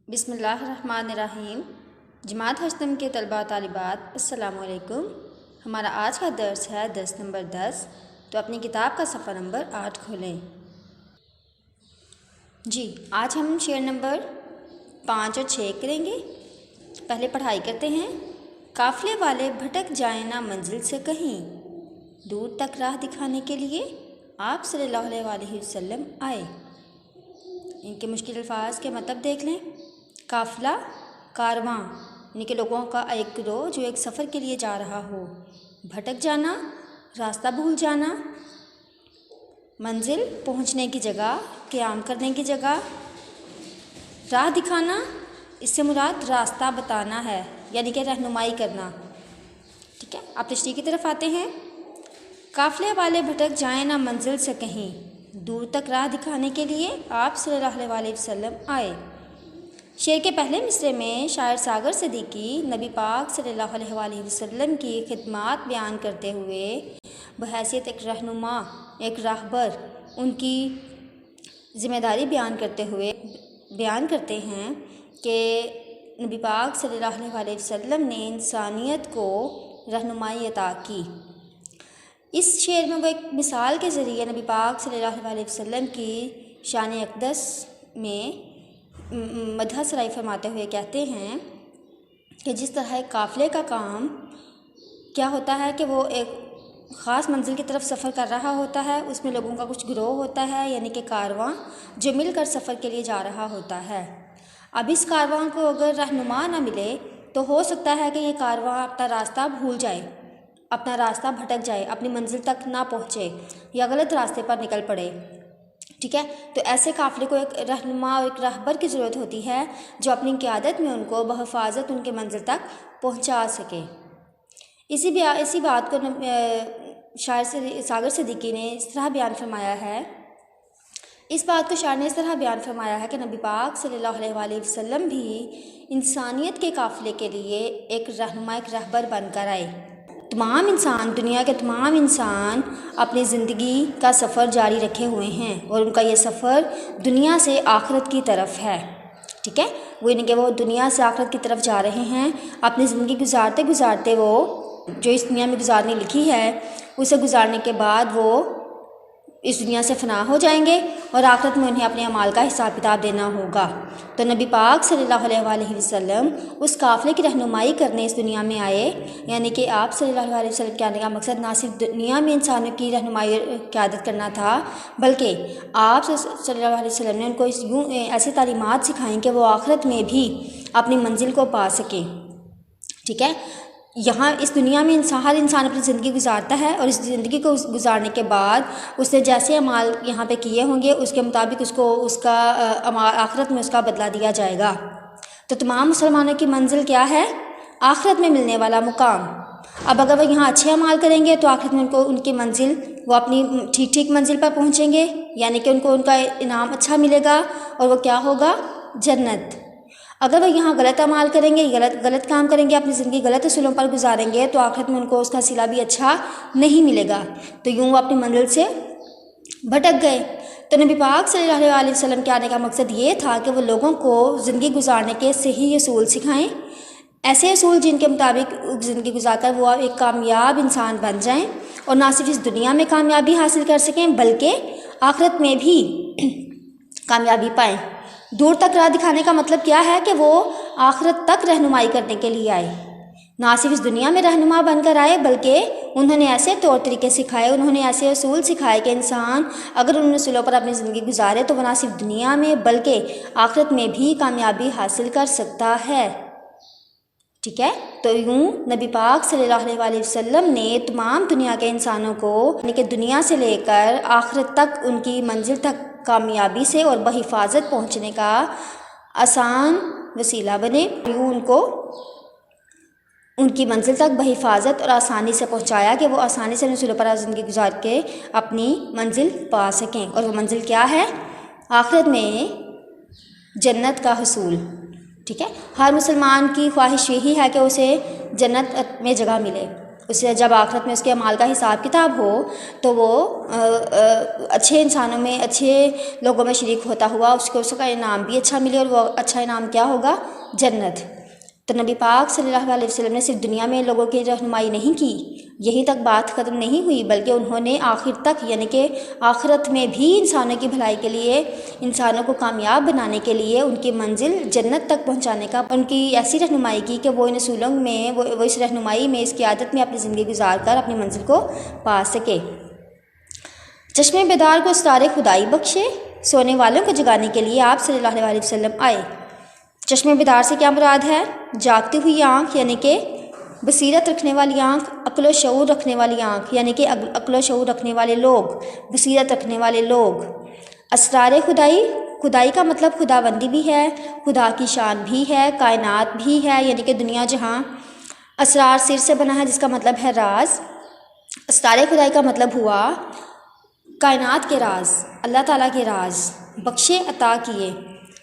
बिस्मिल्लाहिर्रहमानिर्रहीम। जमात हस्तम के तलबा तालिबात अस्सलामु अलैकुम। हमारा आज का दर्स है दर्स नंबर 10। तो अपनी किताब का सफ़ा नंबर 8 खोलें। जी, आज हम शेर नंबर 5 और 6 करेंगे। पहले पढ़ाई करते हैं। काफ़िले वाले भटक जाए ना मंजिल से कहीं, दूर तक राह दिखाने के लिए आप सल्लल्लाहु अलैहि वसल्लम आए। इनके मुश्किल अल्फाज के मतलब देख लें। काफ़िला, कारवां यानी कि लोगों का एक गिरोह जो एक सफ़र के लिए जा रहा हो। भटक जाना, रास्ता भूल जाना। मंजिल, पहुंचने की जगह, क़याम करने की जगह। राह दिखाना, इससे मुराद रास्ता बताना है, यानी कि रहनुमाई करना। ठीक है, आप तशरीह की तरफ आते हैं। काफ़िले वाले भटक जाए ना मंजिल से कहीं, दूर तक राह दिखाने के लिए आप सल्लल्लाहु अलैहि वसल्लम आए। शेर के पहले मिसरे में शायर सागर सिद्दीकी नबी पाक सल्लल्लाहु अलैहि वसल्लम की खिदमात बयान करते हुए बहैसियत एक रहनुमा, एक राहबर, उनकी ज़िम्मेदारी बयान करते हुए बयान करते हैं कि नबी पाक सल्लल्लाहु अलैहि वसल्लम ने इंसानियत को रहनुमाई अता की। इस शेर में वो एक मिसाल के ज़रिए नबी पाक सल्लल्लाहु अलैहि वसल्लम की शान अक़दस में मदह सराई फरमाते हुए कहते हैं कि जिस तरह एक काफ़िले का काम क्या होता है कि वो एक ख़ास मंजिल की तरफ सफ़र कर रहा होता है। उसमें लोगों का कुछ गिरोह होता है, यानी कि कारवां, जो मिलकर सफ़र के लिए जा रहा होता है। अब इस कारवां को अगर रहनुमा ना मिले तो हो सकता है कि ये कारवां अपना रास्ता भूल जाए, अपना रास्ता भटक जाए, अपनी मंजिल तक ना पहुँचे या गलत रास्ते पर निकल पड़े। ठीक है, तो ऐसे काफ़िले को एक रहनुमा और एक रहबर की ज़रूरत होती है जो अपनी क़यादत में उनको बहिफ़ाज़त उनके मंजिल तक पहुंचा सके। इसी बात को शायर सागर सिद्दीकी ने इस तरह बयान फरमाया है। इस बात को शायर ने इस तरह बयान फरमाया है कि नबी पाक सल्लल्लाहु अलैहि वसल्लम भी इंसानियत के काफ़िले के लिए एक रहनुमा, एक रहबर बनकर आए। तमाम इंसान, दुनिया के तमाम इंसान अपनी ज़िंदगी का सफ़र जारी रखे हुए हैं और उनका ये सफ़र दुनिया से आखिरत की तरफ है। ठीक है, वो इनके वो दुनिया से आखिरत की तरफ जा रहे हैं। अपनी ज़िंदगी गुजारते गुजारते वो जो इस दुनिया में गुजारने लिखी है उसे गुजारने के बाद वो इस दुनिया से फ़ना हो जाएंगे और आखिरत में उन्हें अपने अमाल का हिसाब किताब देना होगा। तो नबी पाक सल्लल्लाहु अलैहि वसल्लम उस काफ़िले की रहनुमाई करने इस दुनिया में आए, यानी कि आप सल्लल्लाहु अलैहि वसल्लम के आने का मकसद ना सिर्फ दुनिया में इंसानों की रहनुमाई क़यादत करना था, बल्कि आप सल्लल्लाहु अलैहि वसल्लम ने उनको यूँ ऐसी तालीमात सिखाई कि वो आखिरत में भी अपनी मंजिल को पा सकें। ठीक है, यहाँ इस दुनिया में हर इंसान अपनी ज़िंदगी गुजारता है और इस ज़िंदगी को गुजारने के बाद उसने जैसे अमाल यहाँ पे किए होंगे उसके मुताबिक उसको उसका आखिरत में उसका बदला दिया जाएगा। तो तमाम मुसलमानों की मंजिल क्या है? आखिरत में मिलने वाला मुकाम। अब अगर वो यहाँ अच्छे अमाल करेंगे तो आखिरत में उनको उनकी मंजिल, वो अपनी ठीक मंजिल पर पहुँचेंगे, यानी कि उनको उनका इनाम अच्छा मिलेगा और वो क्या होगा? जन्नत। अगर वो यहाँ गलत अमाल करेंगे, गलत काम करेंगे, अपनी ज़िंदगी गलत असूलों पर गुजारेंगे तो आखिरत में उनको उसका सिला भी अच्छा नहीं मिलेगा। तो यूँ वो अपनी मंजिल से भटक गए। तो नबी पाक सल्लल्लाहु अलैहि वसल्लम के आने का मकसद ये था कि वो लोगों को ज़िंदगी गुजारने के सही असूल सिखाएं, ऐसे असूल जिनके मुताबिक ज़िंदगी गुजारकर वो एक कामयाब इंसान बन जाएं और ना सिर्फ इस दुनिया में कामयाबी हासिल कर सकें बल्कि आखिरत में भी कामयाबी पाएँ। दूर तक राह दिखाने का मतलब क्या है कि वो आखिरत तक रहनुमाई करने के लिए आए। ना सिर्फ इस दुनिया में रहनुमा बनकर आए बल्कि उन्होंने ऐसे तौर तरीके सिखाए, उन्होंने ऐसे असूल सिखाए कि इंसान अगर उन असूलों पर अपनी ज़िंदगी गुजारे तो वो ना सिर्फ दुनिया में बल्कि आखिरत में भी कामयाबी हासिल कर सकता है। ठीक है, तो यूँ नबी पाक सल्लल्लाहु अलैहि वसल्लम ने तमाम दुनिया के इंसानों को, यानी कि दुनिया से लेकर आखिरत तक उनकी मंजिल तक कामयाबी से और बहिफ़ाज़त पहुँचने का आसान वसीला बने। यूँ उनको उनकी मंजिल तक बहिफ़ाज़त और आसानी से पहुँचाया कि वो आसानी से रसूलों पर ज़िंदगी गुजार के अपनी मंजिल पा सकें। और वो मंजिल क्या है? आखिरत में जन्नत का हसूल। ठीक है, हर मुसलमान की ख्वाहिश यही है कि उसे जन्नत में जगह मिले। उसे जब आखिरत में उसके अमाल का हिसाब किताब हो तो वो अच्छे इंसानों में, अच्छे लोगों में शरीक होता हुआ उसको उसका इनाम भी अच्छा मिले, और वो अच्छा इनाम क्या होगा? जन्नत। तो नबी पाक सल्लल्लाहु अलैहि वसल्लम ने सिर्फ दुनिया में लोगों की रहनुमाई नहीं की, यहीं तक बात ख़त्म नहीं हुई, बल्कि उन्होंने आखिर तक यानी कि आखिरत में भी इंसानों की भलाई के लिए, इंसानों को कामयाब बनाने के लिए, उनकी मंजिल जन्नत तक पहुंचाने का उनकी ऐसी रहनुमाई की कि वो इन असूलों में, वो इस रहनुमाई में, इस क़ियादत में अपनी ज़िंदगी गुजार कर अपनी मंजिल को पा सके। चश्मे बेदार को अस्रार खुदाई बख्शे, सोने वालों को जगाने के लिए आप सल्लल्लाहु अलैहि वसल्लम आए। चश्मे बेदार से क्या मुराद है? जागती हुई आँख यानी कि बसीरत रखने वाली आँख, अक्ल शऊर रखने वाली आँख यानी कि अक्ल शऊर रखने वाले लोग, बसीरत रखने वाले लोग। अस्रार खुदाई, खुदाई का मतलब खुदाबंदी भी है, खुदा की शान भी है, कायनात भी है यानी कि दुनिया जहाँ। अस्रार सिर से बना है जिसका मतलब है राज। अस्रार खुदाई का मतलब हुआ कायनात के राज, अल्लाह ताला के राज बख्शे, अता किए।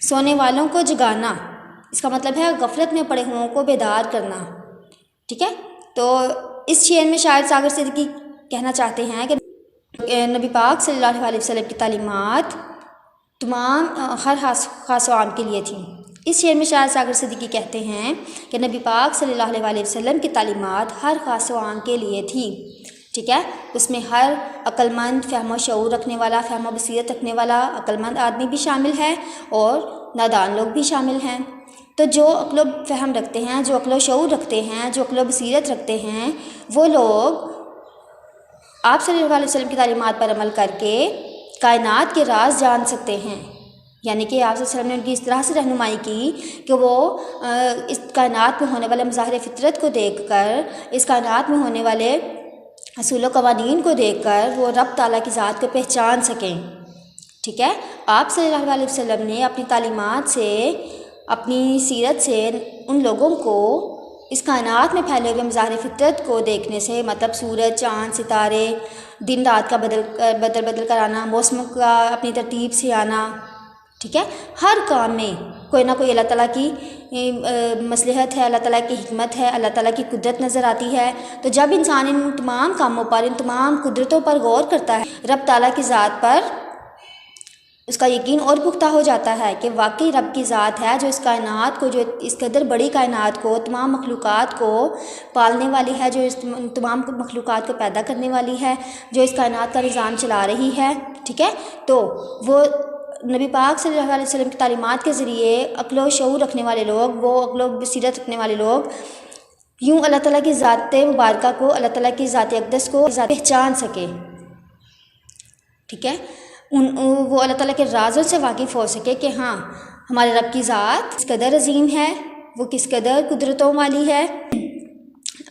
सोने वालों को जगाना, इसका मतलब है गफलत में पड़े हुओं को बेदार करना। ठीक है, तो इस शेर में शायद सागर सिद्दीकी कहना चाहते हैं कि नबी पाक सल्लल्लाहु अलैहि वसल्लम की तालीमात तमाम हर खास आम के लिए थी। इस शेर में शायद सागर सिद्दीकी कहते हैं कि नबी पाक सल्लल्लाहु अलैहि वसल्लम की तालीमात हर खास आम के लिए थी। ठीक है, उसमें हर अक्लमंद, फ़हम शऊर रखने वाला, फ़हम बसीरत रखने वाला अक्लमंद आदमी भी शामिल है और नादान लोग भी शामिल हैं। तो जो अक्ल फ़हम रखते हैं, जो अक्ल शऊर रखते हैं, जो अक्ल बसीरत रखते हैं, वो लोग आप सल्लल्लाहु अलैहि वसल्लम की तालीमात पर अमल करके कायनात के राज जान सकते हैं। यानी कि आप सल्लल्लाहु अलैहि वसल्लम ने उनकी इस तरह से रहनुमाई की कि वो इस कायनात में होने वाले मज़ाहिर फ़ितरत को देखकर, इस कायनात में होने वाले असूल व क़वानीन को देखकर वो रब ताला की ज़ात को पहचान सकें। ठीक है, आप सल्लल्लाहु अलैहि वसल्लम ने अपनी तालीमात से, अपनी सीरत से उन लोगों को इस कायनात में फैले हुए मज़ाहिर फ़ितरत को देखने से, मतलब सूरज, चाँद, सितारे, दिन रात का बदल कर आना, मौसम का अपनी तरतीब से आना, ठीक है, हर काम में कोई ना कोई अल्लाह ताला की मसलहत है, अल्लाह ताला की हिकमत है, अल्लाह ताला की कुदरत नज़र आती है। तो जब इंसान इन तमाम कामों पर, इन तमाम कुदरतों पर गौर करता है, रब ताला की ज़ात पर उसका यकीन और पुख्ता हो जाता है कि वाकई रब की ज़ात है जो इस कायनात को, जो इस कदर बड़ी कायनात को, तमाम मखलूक़ात को पालने वाली है, जो इस तमाम मखलूक़ात को पैदा करने वाली है, जो इस कायनात का निज़ाम चला रही है। ठीक है, तो वो नबी पाक सल्लल्लाहु अलैहि वसल्लम की तालीमात के ज़रिए अक्ल व शऊर रखने वाले लोग, वो अक्ल व बसीरत रखने वाले लोग यूँ अल्लाह ताला की ज़ात मुबारका को, अल्लाह ताला की ज़ात अक़दस को पहचान सके। ठीक है, वो अल्लाह ताला के राज़ों से वाकिफ़ हो सके कि हाँ, हमारे रब की ज़ात किस कदर अजीम है, वो किस कदर कुदरतों वाली है।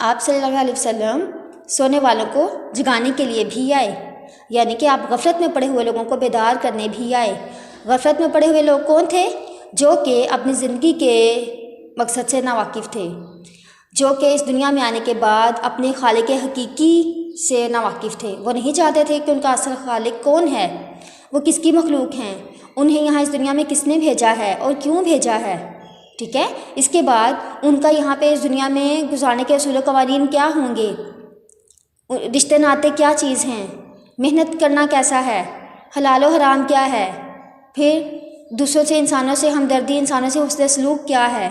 आप सल्लल्लाहु अलैहि वसल्लम सोने वालों को जगाने के लिए भी आए, यानी कि आप गफलत में पड़े हुए लोगों को बेदार करने भी आए। गफलत में पड़े हुए लोग कौन थे? जो कि अपनी ज़िंदगी के मकसद से नावाकिफ़ थे, जो कि इस दुनिया में आने के बाद अपने खालिक हकीकी से नावाकिफ़ थे। वो नहीं चाहते थे कि उनका असल खालिक कौन है, वो किसकी मखलूक हैं, उन्हें यहाँ इस दुनिया में किसने भेजा है और क्यों भेजा है। ठीक है, इसके बाद उनका यहाँ पे इस दुनिया में गुजारने के असूल क़वानीन क्या होंगे, रिश्ते नाते क्या चीज़ हैं, मेहनत करना कैसा है, हलाल व हराम क्या है, फिर दूसरों से, इंसानों से हमदर्दी, इंसानों से हुस्न सलूक क्या है,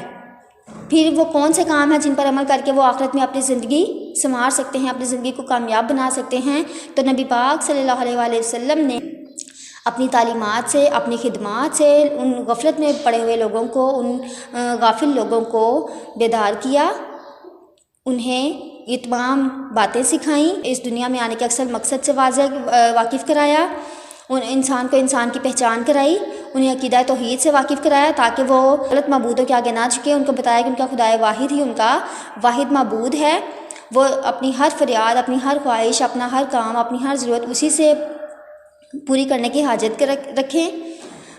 फिर वो कौन से काम हैं जिन पर अमल करके वो आखिरत में अपनी ज़िंदगी संवार सकते हैं, अपनी ज़िंदगी को कामयाब बना सकते हैं। तो नबी पाक सल्लल्लाहु अलैहि वसल्लम ने अपनी तालीमात से, अपनी खिदमात से उन गफलत में पड़े हुए लोगों को, उन गाफिल लोगों को बेदार किया, उन्हें ये तमाम बातें सिखाईं, इस दुनिया में आने के अक्सर मकसद से वाकिफ़ कराया, उन इंसान को इंसान की पहचान कराई, उन्हें अकीदा तौहीद से वाकिफ़ कराया ताकि वो गलत मबूदों के आगे ना झुके। उनको बताया कि उनका खुदाए वाहिद ही उनका वाहिद मबूद है। वो अपनी हर फरियाद, अपनी हर ख्वाहिश, अपना हर काम, अपनी हर ज़रूरत उसी से पूरी करने की हाजत रखें।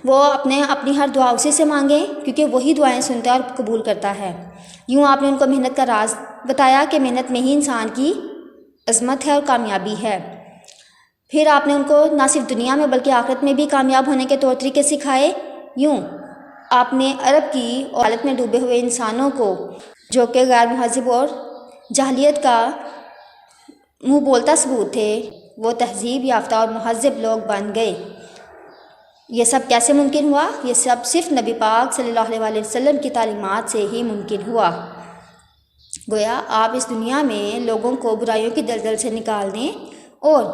वो अपनी हर दुआ उसी से मांगें क्योंकि वही दुआएं सुनता है और कबूल करता है। यूँ आपने उनको मेहनत का राज बताया कि मेहनत में ही इंसान की अज़मत है और कामयाबी है। फिर आपने उनको ना सिर्फ दुनिया में बल्कि आखिरत में भी कामयाब होने के तौर तरीके सिखाए। यूँ आपने अरब की हालत में डूबे हुए इंसानों को, जो कि गैर महज़िब और जाहलियत का मुँह बोलता सबूत थे वो तहजीब याफ्ता और महज़्ज़ब लोग बन गए। ये सब कैसे मुमकिन हुआ? ये सब सिर्फ़ नबी पाक सल्लल्लाहु अलैहि वसल्लम की तालीमात से ही मुमकिन हुआ। गोया आप इस दुनिया में लोगों को बुराइयों की दलदल से निकालने और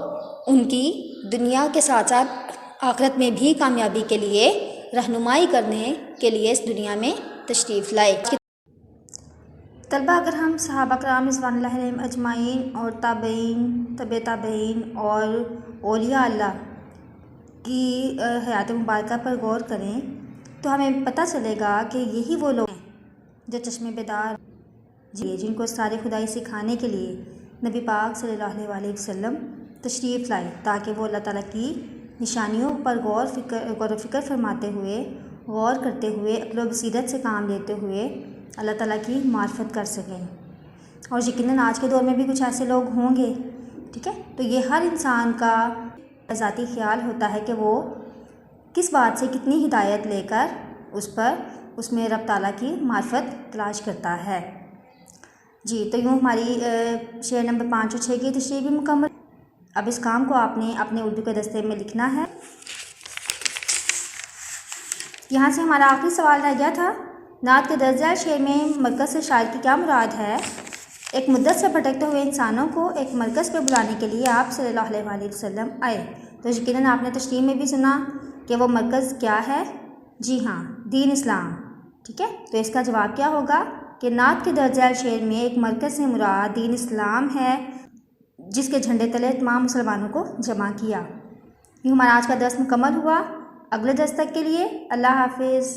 उनकी दुनिया के साथ साथ आखिरत में भी कामयाबी के लिए रहनुमाई करने के लिए इस दुनिया में तशरीफ़ लाए। तलबा, अगर हम सहाबा कराम रिज़वानुल्लाहि अलैहिम अजमाइन और ताबईन, तबे ताबईन और औलिया अल्लाह की हयात मुबारका पर गौर करें तो हमें पता चलेगा कि यही वो लोग हैं जो चश्मे बेदार जिनको सारे खुदाई सिखाने के लिए नबी पाक सल्लल्लाहु अलैहि वसल्लम तशरीफ़ लाए, ताकि वो अल्लाह ताला की निशानियों पर गौर व फ़िक्र फरमाते हुए, गौर करते हुए, अक़्ल व बसीरत से काम लेते हुए अल्लाह ताला की मार्फत कर सकें। और यकीनन आज के दौर में भी कुछ ऐसे लोग होंगे, ठीक है। तो ये हर इंसान का ज़ाती ख्याल होता है कि वो किस बात से कितनी हिदायत लेकर उसमें रब ताला की मार्फत तलाश करता है। जी, तो यूँ हमारी शेर नंबर 5 और 6 की तशरीह भी मुकम्मल। अब इस काम को आपने अपने उर्दू के दस्ते में लिखना है। यहाँ से हमारा आखिरी सवाल रह गया था, नात के दर्ज शेर में मरकज़ से शायर की क्या मुराद है? एक मुद्दत से भटकते हुए इंसानों को एक मरकज़ पे बुलाने के लिए आप सल्लल्लाहु अलैहि वसल्लम आए। तो यकीनन आपने तशरीह में भी सुना कि वो मरकज़ क्या है। जी हाँ, दीन इस्लाम, ठीक है। तो इसका जवाब क्या होगा कि नात के दर्ज शेर में एक मरकज़ से मुराद दीन इस्लाम है, जिसके झंडे तले तमाम मुसलमानों को जमा किया। ये हमारा आज का दर्स मुकम्मल हुआ। अगले दर्स तक के लिए अल्लाह हाफिज़।